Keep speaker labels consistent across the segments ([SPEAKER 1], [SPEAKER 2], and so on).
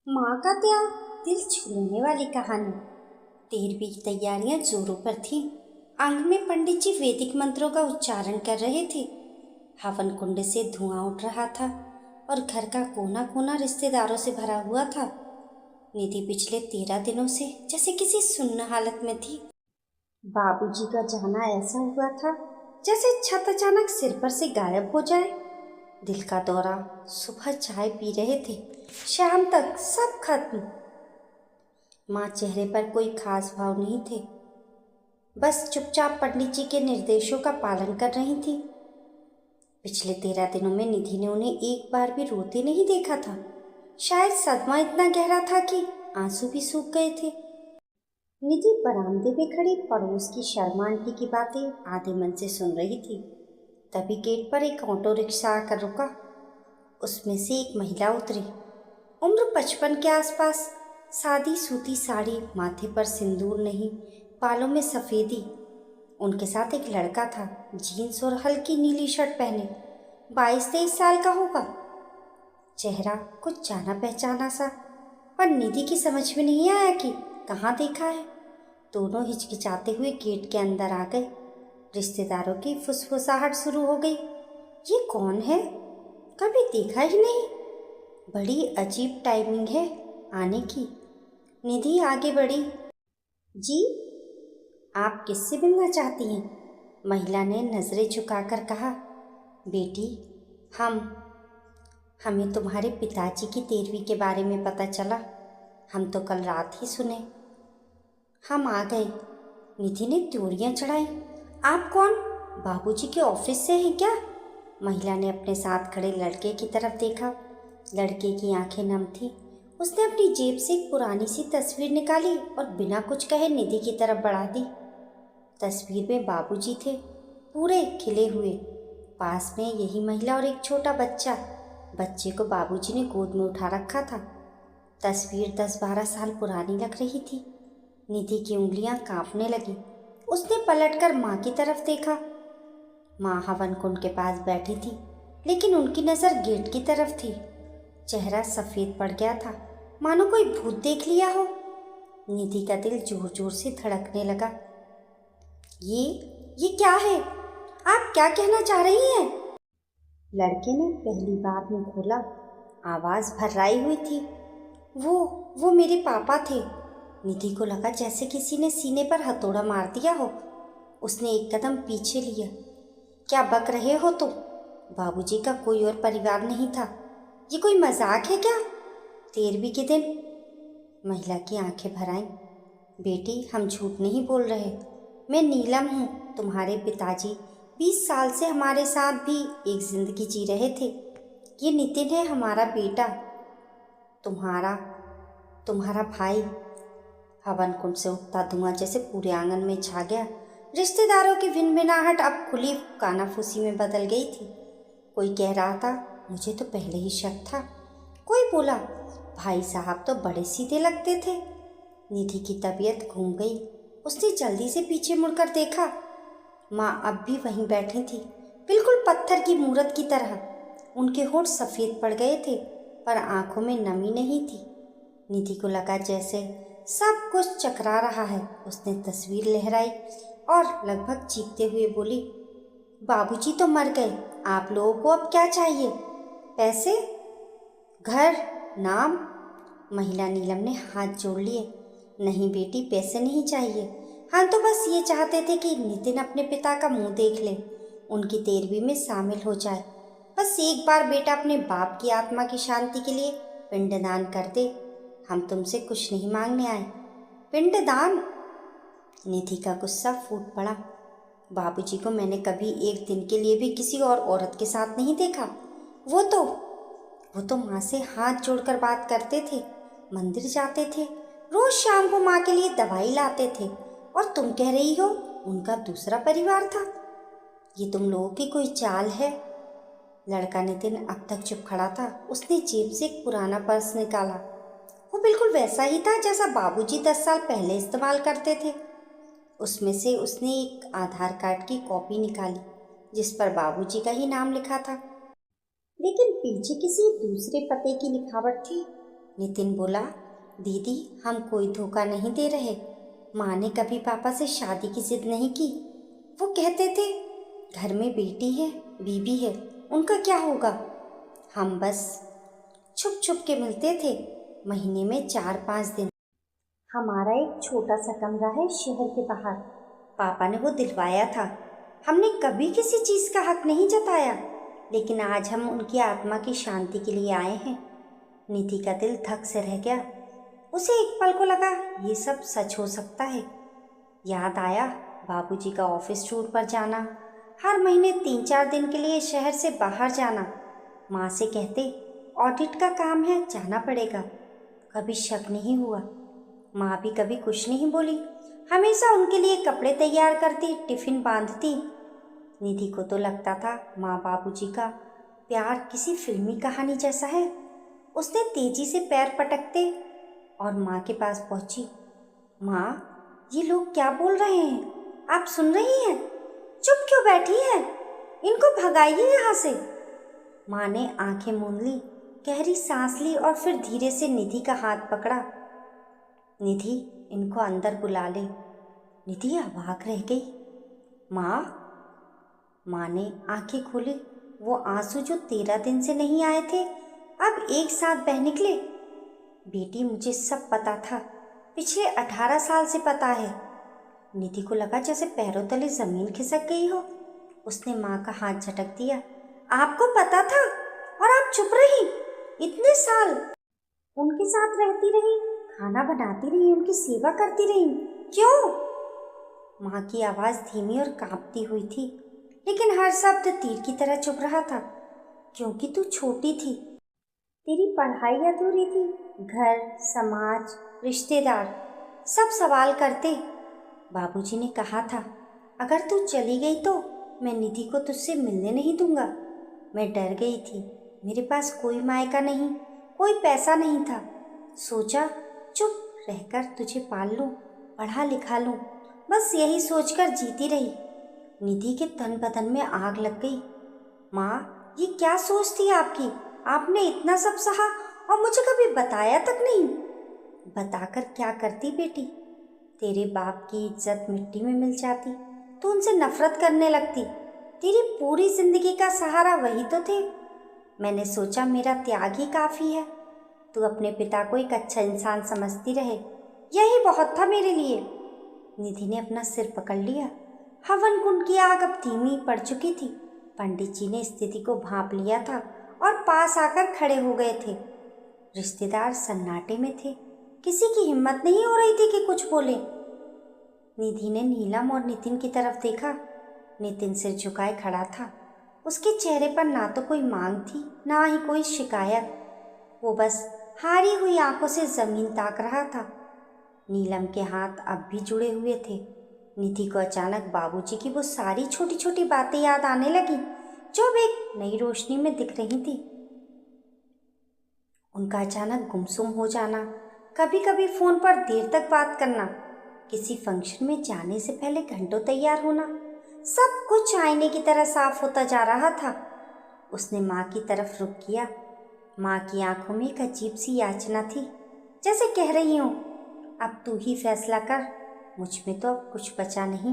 [SPEAKER 1] माँ का त्याग, दिल छू लेने वाली कहानी। 13वीं की तैयारियां जोरों पर थीं। आंगन में पंडित जी वैदिक मंत्रों का उच्चारण कर रहे थे। हवन कुंड से धुआं उठ रहा था और घर का कोना कोना रिश्तेदारों से भरा हुआ था। निधि पिछले 13 दिनों से जैसे किसी सुन्न हालत में थी। बाबूजी का जाना ऐसा हुआ था जैसे छत अचानक सिर पर से गायब हो जाए। दिल का दौरा, सुबह चाय पी रहे थे, शाम तक सब खत्म। माँ चेहरे पर कोई खास भाव नहीं थे, बस चुपचाप पंडित जी के निर्देशों का पालन कर रही थी। पिछले 13 दिनों में निधि ने उन्हें एक बार भी रोते नहीं देखा था। शायद सदमा इतना गहरा था कि आंसू भी सूख गए थे। निधि बरामदे में खड़ी पड़ोस की शर्मा आंटी की बातें आधे मन से सुन रही थी। तभी गेट पर एक ऑटो रिक्शा आकर रुका। उसमें से एक महिला उतरी, उम्र 55 के आसपास, सादी सूती साड़ी, माथे पर सिंदूर नहीं, बालों में सफ़ेदी। उनके साथ एक लड़का था, जीन्स और हल्की नीली शर्ट पहने, 22-23 साल का होगा। चेहरा कुछ जाना पहचाना सा, पर निधि की समझ में नहीं आया कि कहाँ देखा है। दोनों हिचकिचाते हुए गेट के अंदर आ गए। रिश्तेदारों की फुसफुसाहट शुरू हो गई। ये कौन है? कभी देखा ही नहीं। बड़ी अजीब टाइमिंग है आने की। निधि आगे बढ़ी। जी, आप किससे मिलना चाहती हैं? महिला ने नजरें झुकाकर कहा। बेटी, हमें तुम्हारे पिताजी की 13वीं के बारे में पता चला। हम तो कल रात ही सुने। हम आ गए। निधि ने त्योरियां चढ़ाई। आप कौन? बाबूजी के ऑफिस से हैं क्या? महिला ने अपने साथ खड़े लड़के की तरफ देखा। लड़के की आंखें नम थी। उसने अपनी जेब से एक पुरानी सी तस्वीर निकाली और बिना कुछ कहे निधि की तरफ बढ़ा दी। तस्वीर में बाबूजी थे, पूरे खिले हुए। पास में यही महिला और एक छोटा बच्चा। बच्चे को बाबूजी ने गोद में उठा रखा था। तस्वीर 10-12 साल पुरानी लग रही थी। निधि की उंगलियां कांपने लगी। उसने पलटकर माँ की तरफ देखा। माँ हवन कुंड के पास बैठी थी, लेकिन उनकी नज़र गेट की तरफ थी। चेहरा सफ़ेद पड़ गया था, मानो कोई भूत देख लिया हो। निधि का दिल जोर जोर से धड़कने लगा। ये क्या है? आप क्या कहना चाह रही हैं? लड़के ने पहली बार मुंह खोला। आवाज़ भर्राई हुई थी। वो मेरे पापा थे। निधि को लगा जैसे किसी ने सीने पर हथौड़ा मार दिया हो। उसने एक कदम पीछे लिया। क्या बक रहे हो तुम? बाबूजी का कोई और परिवार नहीं था। ये कोई मजाक है क्या? 13वीं के दिन? महिला की आंखें भर आईं। बेटी, हम झूठ नहीं बोल रहे। मैं नीलम हूँ, तुम्हारे पिताजी 20 साल से हमारे साथ भी एक जिंदगी जी रहे थे। ये नितिन है, हमारा बेटा। तुम्हारा भाई। हवन कुंड से उठता धुआं जैसे पूरे आंगन में छा गया। रिश्तेदारों की भिनभिनाहट अब खुली कानाफूसी में बदल गई थी। कोई कह रहा था, मुझे तो पहले ही शक था। कोई बोला, भाई साहब तो बड़े सीधे लगते थे। निधि की तबीयत घूम गई। उसने जल्दी से पीछे मुड़कर देखा। माँ अब भी वहीं बैठी थी, बिल्कुल पत्थर की मूरत की तरह। उनके होंठ सफ़ेद पड़ गए थे, पर आंखों में नमी नहीं थी। निधि को लगा जैसे सब कुछ चकरा रहा है। उसने तस्वीर लहराई और लगभग चीखते हुए बोली, बाबूजी तो मर गए, आप लोगों को अब क्या चाहिए? पैसे? घर? नाम? महिला नीलम ने हाथ जोड़ लिए। नहीं बेटी, पैसे नहीं चाहिए। हम तो बस ये चाहते थे कि नितिन अपने पिता का मुंह देख ले, उनकी 13वीं में शामिल हो जाए। बस एक बार बेटा अपने बाप की आत्मा की शांति के लिए पिंडदान कर दे। हम तुमसे कुछ नहीं मांगने आए। पिंडदान? निधि का गुस्सा फूट पड़ा। बाबूजी को मैंने कभी एक दिन के लिए भी किसी और औरत के साथ नहीं देखा। वो तो माँ से हाथ जोड़कर बात करते थे, मंदिर जाते थे, रोज शाम को माँ के लिए दवाई लाते थे। और तुम कह रही हो उनका दूसरा परिवार था? ये तुम लोगों की कोई चाल है। लड़का नितिन अब तक चुप खड़ा था। उसने जेब से एक पुराना पर्स निकाला। वो बिल्कुल वैसा ही था जैसा बाबूजी 10 साल पहले इस्तेमाल करते थे। उसमें से उसने एक आधार कार्ड की कॉपी निकाली, जिस पर बाबूजी का ही नाम लिखा था, लेकिन पीछे किसी दूसरे पते की लिखावट थी। नितिन बोला, दीदी हम कोई धोखा नहीं दे रहे। माँ ने कभी पापा से शादी की जिद नहीं की। वो कहते थे घर में बेटी है, बीबी है, उनका क्या होगा। हम बस छुप छुप के मिलते थे, महीने में 4-5 दिन। हमारा एक छोटा सा कमरा है शहर के बाहर, पापा ने वो दिलवाया था। हमने कभी किसी चीज़ का हक नहीं जताया, लेकिन आज हम उनकी आत्मा की शांति के लिए आए हैं। निधि का दिल धक से रह गया। उसे एक पल को लगा ये सब सच हो सकता है। याद आया बाबूजी का ऑफिस टूर पर जाना, हर महीने 3-4 दिन के लिए शहर से बाहर जाना। माँ से कहते ऑडिट का काम है, जाना पड़ेगा। कभी शक नहीं हुआ। माँ भी कभी कुछ नहीं बोली, हमेशा उनके लिए कपड़े तैयार करती, टिफिन बांधती। निधि को तो लगता था माँ बाबूजी का प्यार किसी फिल्मी कहानी जैसा है। उसने तेजी से पैर पटकते और माँ के पास पहुंची। माँ, ये लोग क्या बोल रहे हैं? आप सुन रही हैं? चुप क्यों बैठी हैं? इनको भगाइए यहाँ से। माँ ने आंखें मूंद ली, गहरी सांस ली और फिर धीरे से निधि का हाथ पकड़ा। निधि, इनको अंदर बुला ले। निधि अवाक रह गई। माँ। माँ ने आंखें खोली। वो आंसू जो 13 दिन से नहीं आए थे अब एक साथ बह निकले। बेटी, मुझे सब पता था, पिछले 18 साल से पता है। निधि को लगा जैसे पैरों तले जमीन खिसक गई हो। उसने माँ का हाथ झटक दिया। आपको पता था और आप चुप रही? इतने साल उनके साथ रहती रही, खाना बनाती रही, उनकी सेवा करती रही, क्यों? माँ की आवाज़ धीमी और कांपती हुई थी, लेकिन हर शब्द तीर की तरह चुभ रहा था। क्योंकि तू छोटी थी, तेरी पढ़ाई अधूरी थी, घर, समाज, रिश्तेदार सब सवाल करते। बाबूजी ने कहा था अगर तू चली गई तो मैं निधि को तुझसे मिलने नहीं दूंगा। मैं डर गई थी, मेरे पास कोई मायका नहीं, कोई पैसा नहीं था। सोचा चुप रहकर तुझे पाल लूं, पढ़ा लिखा लूं, बस यही सोचकर जीती रही। निधि के तन बदन में आग लग गई। माँ, ये क्या सोच थी आपकी? आपने इतना सब सहा और मुझे कभी बताया तक नहीं। बताकर क्या करती बेटी? तेरे बाप की इज्जत मिट्टी में मिल जाती तो उनसे नफरत करने लगती। तेरी पूरी जिंदगी का सहारा वही तो थे। मैंने सोचा मेरा त्याग ही काफ़ी है। तू अपने पिता को एक अच्छा इंसान समझती रहे, यही बहुत था मेरे लिए। निधि ने अपना सिर पकड़ लिया। हवन कुंड की आग अब धीमी पड़ चुकी थी। पंडित जी ने स्थिति को भांप लिया था और पास आकर खड़े हो गए थे। रिश्तेदार सन्नाटे में थे, किसी की हिम्मत नहीं हो रही थी कि कुछ बोले। निधि ने नीलम और नितिन की तरफ देखा। नितिन सिर झुकाए खड़ा था। उसके चेहरे पर ना तो कोई मांग थी, ना ही कोई शिकायत। वो बस हारी हुई आंखों से जमीन ताक रहा था। नीलम के हाथ अब भी जुड़े हुए थे। निधि को अचानक बाबूजी की वो सारी छोटी छोटी बातें याद आने लगी जो अब एक नई रोशनी में दिख रही थी। उनका अचानक गुमसुम हो जाना, कभी कभी फोन पर देर तक बात करना, किसी फंक्शन में जाने से पहले घंटों तैयार होना, सब कुछ आईने की तरह साफ होता जा रहा था। उसने माँ की तरफ रुख किया। माँ की आंखों में एक अजीब सी याचना थी, जैसे कह रही हूँ अब तू ही फैसला कर, मुझ में तो अब कुछ बचा नहीं।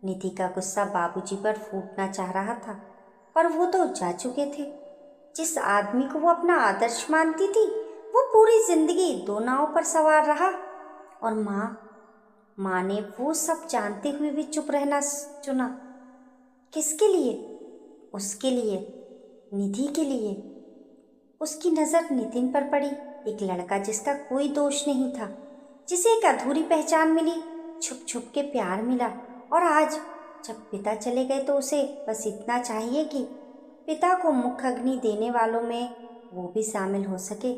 [SPEAKER 1] निधि का गुस्सा बाबूजी पर फूटना चाह रहा था, पर वो तो जा चुके थे। जिस आदमी को वो अपना आदर्श मानती थी वो पूरी जिंदगी 2 नावों पर सवार रहा। और माँ ने वो सब जानते हुए भी चुप रहना चुना। किसके लिए? उसके लिए, निधि के लिए। उसकी नज़र नितिन पर पड़ी, एक लड़का जिसका कोई दोष नहीं था, जिसे एक अधूरी पहचान मिली, छुप छुप के प्यार मिला। और आज जब पिता चले गए तो उसे बस इतना चाहिए कि पिता को मुख अग्नि देने वालों में वो भी शामिल हो सके।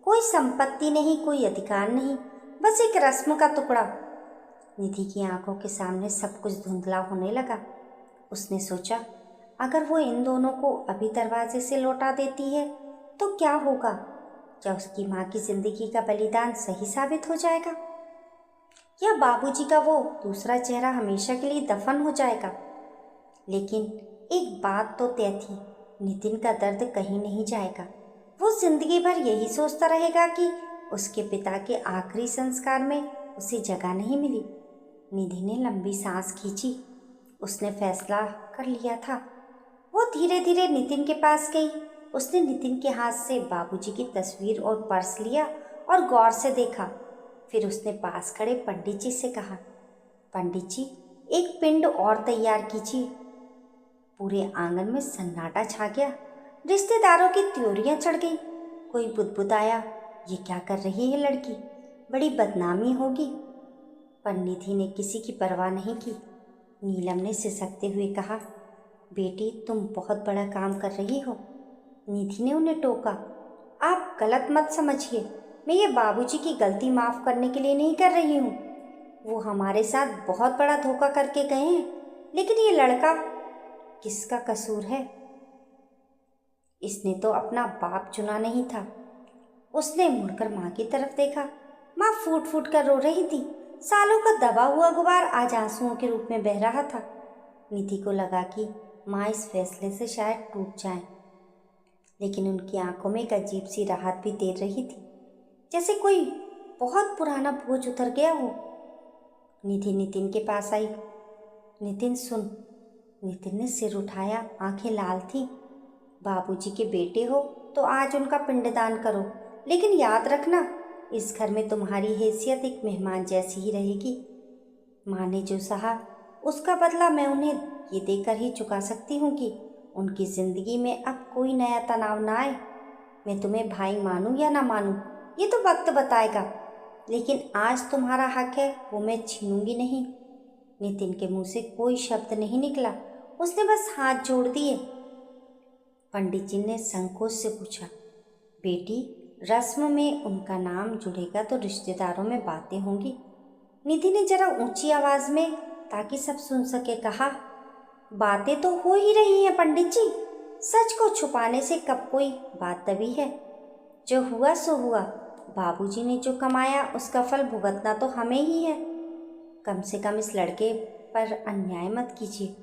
[SPEAKER 1] कोई संपत्ति नहीं, कोई अधिकार नहीं, बस एक रस्म का टुकड़ा। निधि की आंखों के सामने सब कुछ धुंधला होने लगा। उसने सोचा अगर वो इन दोनों को अभी दरवाजे से लौटा देती है तो क्या होगा? क्या उसकी माँ की जिंदगी का बलिदान सही साबित हो जाएगा, या बाबूजी का वो दूसरा चेहरा हमेशा के लिए दफन हो जाएगा? लेकिन एक बात तो तय थी, नितिन का दर्द कहीं नहीं जाएगा। वो जिंदगी भर यही सोचता रहेगा कि उसके पिता के आखिरी संस्कार में उसे जगह नहीं मिली। निधि ने लंबी सांस खींची। उसने फैसला कर लिया था। वो धीरे धीरे नितिन के पास गई। उसने नितिन के हाथ से बाबूजी की तस्वीर और पर्स लिया और गौर से देखा। फिर उसने पास खड़े पंडित जी से कहा, पंडित जी, एक पिंड और तैयार कीजिए। पूरे आंगन में सन्नाटा छा गया। रिश्तेदारों की त्योरियां चढ़ गई। कोई बुदबुदाया, ये क्या कर रही है लड़की, बड़ी बदनामी होगी। पर निधि ने किसी की परवाह नहीं की। नीलम ने सिसकते हुए कहा, बेटी, तुम बहुत बड़ा काम कर रही हो। निधि ने उन्हें टोका, आप गलत मत समझिए, मैं ये बाबूजी की गलती माफ़ करने के लिए नहीं कर रही हूँ। वो हमारे साथ बहुत बड़ा धोखा करके गए हैं, लेकिन ये लड़का किसका कसूर है? इसने तो अपना बाप चुना नहीं था। उसने मुड़कर माँ की तरफ देखा। माँ फूट फूट कर रो रही थी। सालों का दबा हुआ गुबार आज आंसुओं के रूप में बह रहा था। निधि को लगा कि माँ इस फैसले से शायद टूट जाए, लेकिन उनकी आंखों में एक अजीब सी राहत भी तैर रही थी, जैसे कोई बहुत पुराना बोझ उतर गया हो। निधि नितिन के पास आई। नितिन सुन। नितिन ने सिर उठाया, आंखें लाल थी। बाबूजी के बेटे हो तो आज उनका पिंडदान करो, लेकिन याद रखना, इस घर में तुम्हारी हैसियत एक मेहमान जैसी ही रहेगी। माँ ने जो सहा उसका बदला मैं उन्हें ये देकर ही चुका सकती हूँ कि उनकी ज़िंदगी में अब कोई नया तनाव ना आए। मैं तुम्हें भाई मानूं या ना मानूं, ये तो वक्त बताएगा, लेकिन आज तुम्हारा हक है, वो मैं छीनूंगी नहीं। नितिन के मुंह से कोई शब्द नहीं निकला। उसने बस हाथ जोड़ दिए। पंडित जी ने संकोच से पूछा, बेटी, रस्म में उनका नाम जुड़ेगा तो रिश्तेदारों में बातें होंगी। निधि ने जरा ऊंची आवाज में, ताकि सब सुन सके, कहा, बातें तो हो ही रही हैं पंडित जी। सच को छुपाने से कब कोई बात दबी है। जो हुआ सो हुआ। बाबूजी ने जो कमाया उसका फल भुगतना तो हमें ही है। कम से कम इस लड़के पर अन्याय मत कीजिए।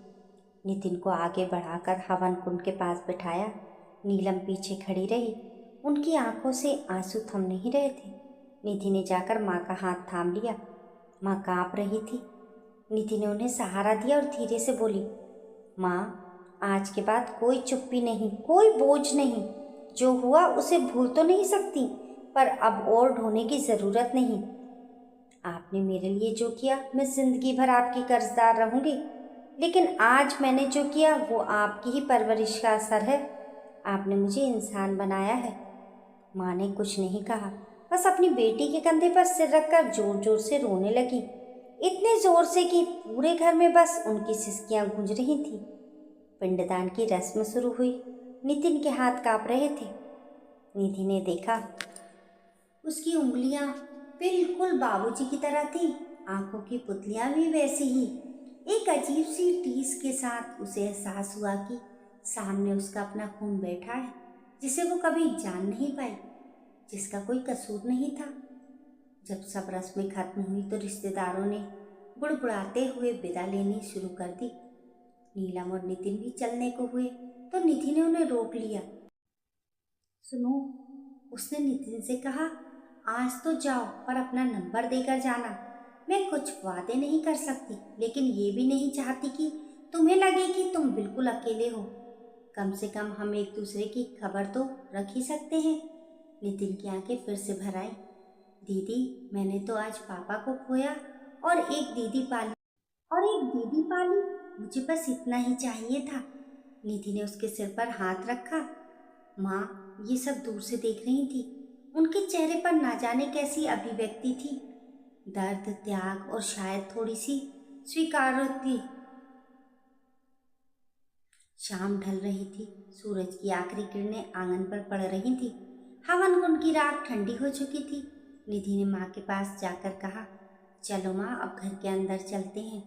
[SPEAKER 1] नितिन को आगे बढ़ाकर हवन कुंड के पास बिठाया। नीलम पीछे खड़ी रही। उनकी आंखों से आंसू थम नहीं रहे थे। निधि ने जाकर माँ का हाथ थाम लिया। माँ कांप रही थी। निधि ने उन्हें सहारा दिया और धीरे से बोली, माँ, आज के बाद कोई चुप्पी नहीं, कोई बोझ नहीं। जो हुआ उसे भूल तो नहीं सकती, पर अब और ढोने की ज़रूरत नहीं। आपने मेरे लिए जो किया, मैं ज़िंदगी भर आपकी कर्जदार रहूँगी, लेकिन आज मैंने जो किया वो आपकी ही परवरिश का असर है। आपने मुझे इंसान बनाया है। माँ ने कुछ नहीं कहा, बस अपनी बेटी के कंधे पर सिर रखकर जोर जोर से रोने लगी। इतने जोर से कि पूरे घर में बस उनकी सिसकियां गूंज रही थीं। पिंडदान की रस्म शुरू हुई। नितिन के हाथ कांप रहे थे। निधि ने देखा, उसकी उंगलियां बिल्कुल बाबूजी की तरह थी, आंखों की पुतलियां भी वैसी ही। एक अजीब सी टीस के साथ उसे एहसास हुआ कि सामने उसका अपना खून बैठा है, जिसे वो कभी जान नहीं पाई, जिसका कोई कसूर नहीं था। जब सब रस्में खत्म हुई तो रिश्तेदारों ने बुड़बुड़ाते हुए विदा लेनी शुरू कर दी। नीलम और नितिन भी चलने को हुए तो निधि ने उन्हें रोक लिया। सुनो, उसने नितिन से कहा, आज तो जाओ, पर अपना नंबर देकर जाना। मैं कुछ वादे नहीं कर सकती, लेकिन ये भी नहीं चाहती कि तुम्हें लगे कि तुम बिल्कुल अकेले हो। कम से कम हम एक दूसरे की खबर तो रख ही सकते हैं। नितिन की आंखें फिर से भर आई। दीदी, मैंने तो आज पापा को खोया और एक दीदी पाली। मुझे बस इतना ही चाहिए था। निधि ने उसके सिर पर हाथ रखा। माँ ये सब दूर से देख रही थी। उनके चेहरे पर ना जाने कैसी अभिव्यक्ति थी, दर्द, त्याग और शायद थोड़ी सी स्वीकारोक्ति। शाम ढल रही थी। सूरज की आखिरी किरणें आंगन पर पड़ रही थी। हवन कुंड की राख ठंडी हो चुकी थी। निधि ने माँ के पास जाकर कहा, चलो माँ, अब घर के अंदर चलते हैं।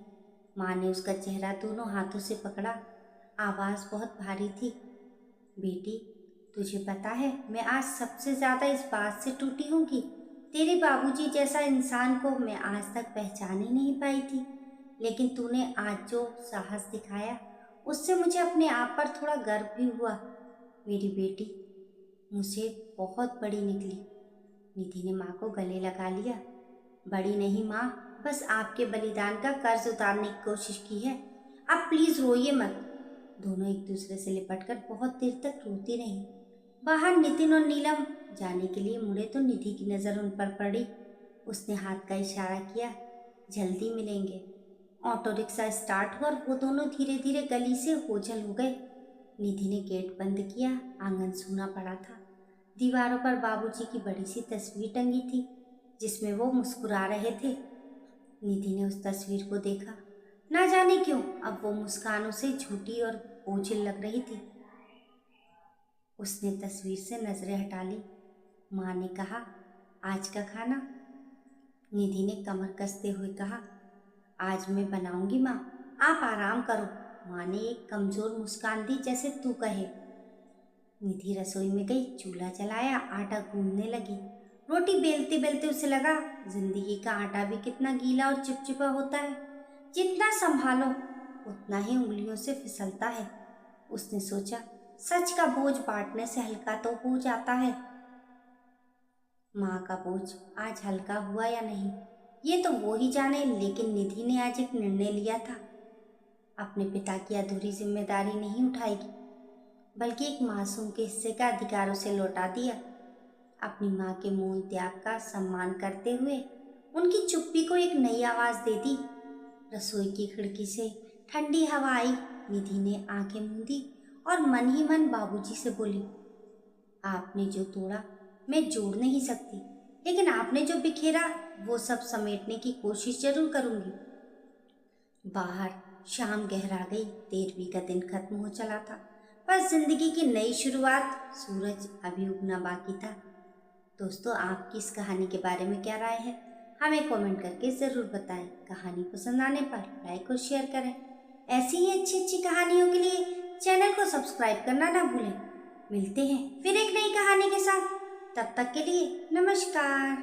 [SPEAKER 1] माँ ने उसका चेहरा दोनों हाथों से पकड़ा। आवाज़ बहुत भारी थी, बेटी, तुझे पता है मैं आज सबसे ज़्यादा इस बात से टूटी हूँ कि तेरे बाबूजी जैसा इंसान को मैं आज तक पहचान ही नहीं पाई थी। लेकिन तूने आज जो साहस दिखाया, उससे मुझे अपने आप पर थोड़ा गर्व भी हुआ। मेरी बेटी, मुझे बहुत बड़ी निकली। निधि ने माँ को गले लगा लिया। बड़ी नहीं माँ, बस आपके बलिदान का कर्ज उतारने की कोशिश की है। आप प्लीज रोइए मत। दोनों एक दूसरे से लिपटकर बहुत देर तक रोती रहीं। बाहर नितिन और नीलम जाने के लिए मुड़े तो निधि की नजर उन पर पड़ी। उसने हाथ का इशारा किया, जल्दी मिलेंगे। ऑटो रिक्शा स्टार्ट हुआ और वो दोनों धीरे धीरे गली से ओझल हो गए। निधि ने गेट बंद किया। आंगन सूना पड़ा था। दीवारों पर बाबूजी की बड़ी सी तस्वीर टंगी थी जिसमें वो मुस्कुरा रहे थे। निधि ने उस तस्वीर को देखा। ना जाने क्यों अब वो मुस्कानों से झूठी और ओझल लग रही थी। उसने तस्वीर से नजरें हटा ली। माँ ने कहा, आज का खाना? निधि ने कमर कसते हुए कहा, आज मैं बनाऊंगी माँ, आप आराम करो। माँ ने एक कमजोर मुस्कान दी, जैसे तू कहे। निधि रसोई में गई, चूल्हा जलाया, आटा गूंदने लगी। रोटी बेलते बेलते उसे लगा, जिंदगी का आटा भी कितना गीला और चिपचिपा होता है। जितना संभालो उतना ही उंगलियों से फिसलता है। उसने सोचा, सच का बोझ बांटने से हल्का तो हो जाता है। माँ का बोझ आज हल्का हुआ या नहीं ये तो वो ही जाने, लेकिन निधि ने आज एक निर्णय लिया था। अपने पिता की अधूरी जिम्मेदारी नहीं उठाएगी, बल्कि एक मासूम के हिस्से का अधिकार उसे लौटा दिया। अपनी माँ के मौन त्याग का सम्मान करते हुए उनकी चुप्पी को एक नई आवाज दे दी। रसोई की खिड़की से ठंडी हवा आई। निधि ने आंखें मूंदी और मन ही मन बाबूजी से बोली, आपने जो तोड़ा मैं जोड़ नहीं सकती, लेकिन आपने जो बिखेरा वो सब समेटने की कोशिश जरूर करूंगी। बाहर शाम गहरा गई। 13वीं का दिन खत्म हो चला था, बस जिंदगी की नई शुरुआत। सूरज अभी उगना बाकी था। दोस्तों, आपकी इस कहानी के बारे में क्या राय है, हमें कमेंट करके ज़रूर बताएं। कहानी पसंद आने पर लाइक और शेयर करें। ऐसी ही अच्छी अच्छी कहानियों के लिए चैनल को सब्सक्राइब करना ना भूलें। मिलते हैं फिर एक नई कहानी के साथ। तब तक के लिए नमस्कार।